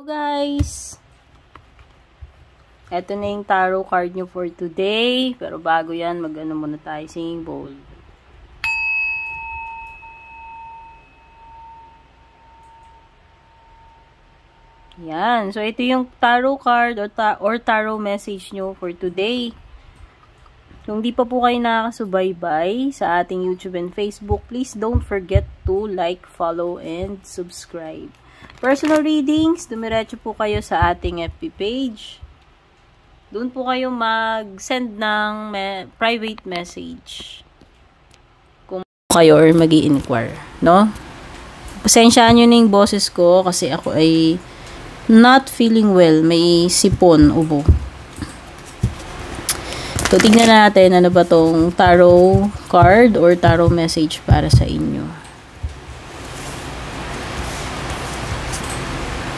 Hello guys! Ito na yung tarot card nyo for today. Pero bago yan, mag-ano muna tayo, singing bowl. Yan. So, ito yung tarot card or tarot message nyo for today. Kung di pa po kayo nakakasubaybay sa ating YouTube and Facebook, please don't forget to like, follow, and subscribe. Personal readings, dumiretso po kayo sa ating FB page. Doon po kayo mag-send ng private message. Kung kayo or mag-i-inquire, no? Pasensyaan nyo na yung boses ko kasi ako ay not feeling well. May sipon, ubo. So, tignan natin ano ba tong tarot card or tarot message para sa inyo.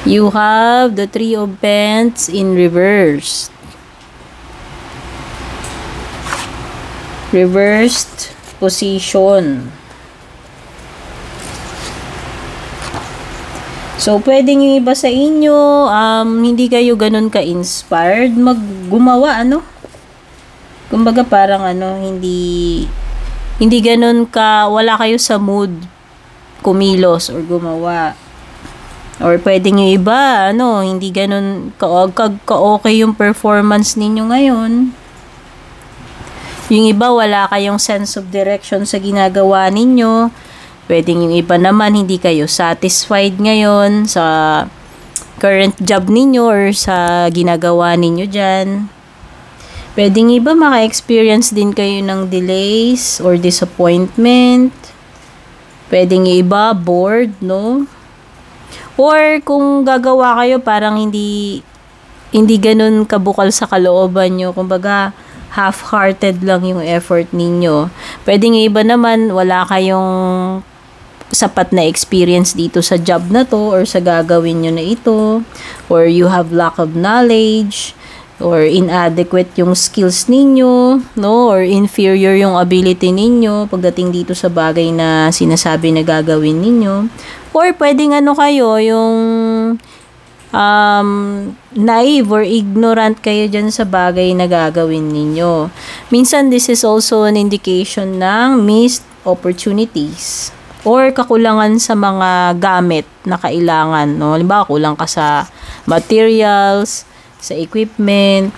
You have the Three of Pentacles in reverse. Reversed position. So, pwedeng yung iba sa inyo, hindi kayo ganun ka-inspired gumawa, ano? Kumbaga parang hindi ganun wala kayo sa mood kumilos or gumawa. Or pwedeng yung iba, hindi ganun ka-okay yung performance ninyo ngayon. Yung iba, wala kayong sense of direction sa ginagawa ninyo. Pwedeng yung iba naman, hindi kayo satisfied ngayon sa current job ninyo or sa ginagawa ninyo dyan. Pwedeng iba, maka-experience din kayo ng delays or disappointment. Pwedeng iba, bored, no? Or kung gagawa kayo, parang hindi ganun kabukal sa kalooban nyo. Kumbaga, half-hearted lang yung effort ninyo. Pwedeng iba naman, wala kayong sapat na experience dito sa job na to or sa gagawin nyo na ito. Or you have lack of knowledge. Or inadequate yung skills ninyo. No? Or inferior yung ability ninyo pagdating dito sa bagay na sinasabi na gagawin ninyo. Or pwedeng kayo, yung naive or ignorant kayo dyan sa bagay na gagawin ninyo. Minsan, this is also an indication ng missed opportunities. Or kakulangan sa mga gamit na kailangan. No? Halimbawa, kulang ka sa materials, sa equipment.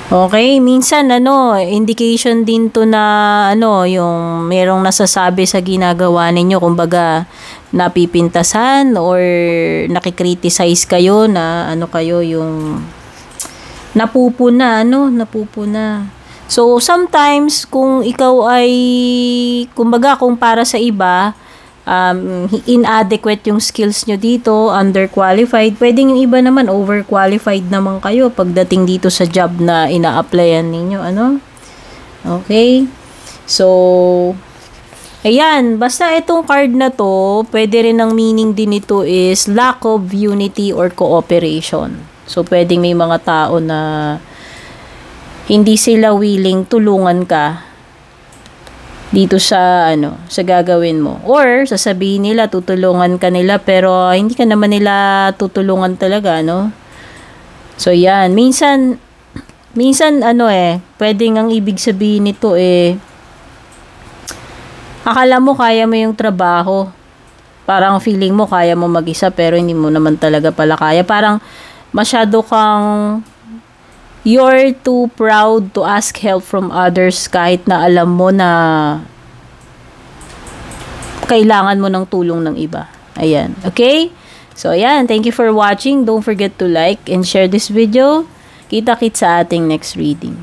Okay, minsan indication din to na yung merong nasasabi sa ginagawa ninyo, kumbaga napipintasan or nakikriticize kayo na kayo yung napupuna. So sometimes kung ikaw ay kumbaga kung para sa iba inadequate yung skills nyo dito, underqualified. Pwedeng yung iba naman, overqualified naman kayo pagdating dito sa job na ina-applyan ninyo. Okay? So, ayan. Basta itong card na to, pwede rin ang meaning din ito is lack of unity or cooperation. So, pwedeng may mga tao na hindi sila willing tulungan ka dito sa sa gagawin mo. Or sasabihin nila tutulungan ka nila pero hindi ka naman nila tutulungan talaga, So yan, minsan pwedeng ang ibig sabihin nito akala mo kaya mo yung trabaho. Parang feeling mo kaya mo mag-isa pero hindi mo naman talaga pala kaya. Parang masyado kang you're too proud to ask help from others kahit na alam mo na kailangan mo ng tulong ng iba. Ayan. Okay? So, ayan. Thank you for watching. Don't forget to like and share this video. Kita-kits sa ating next reading.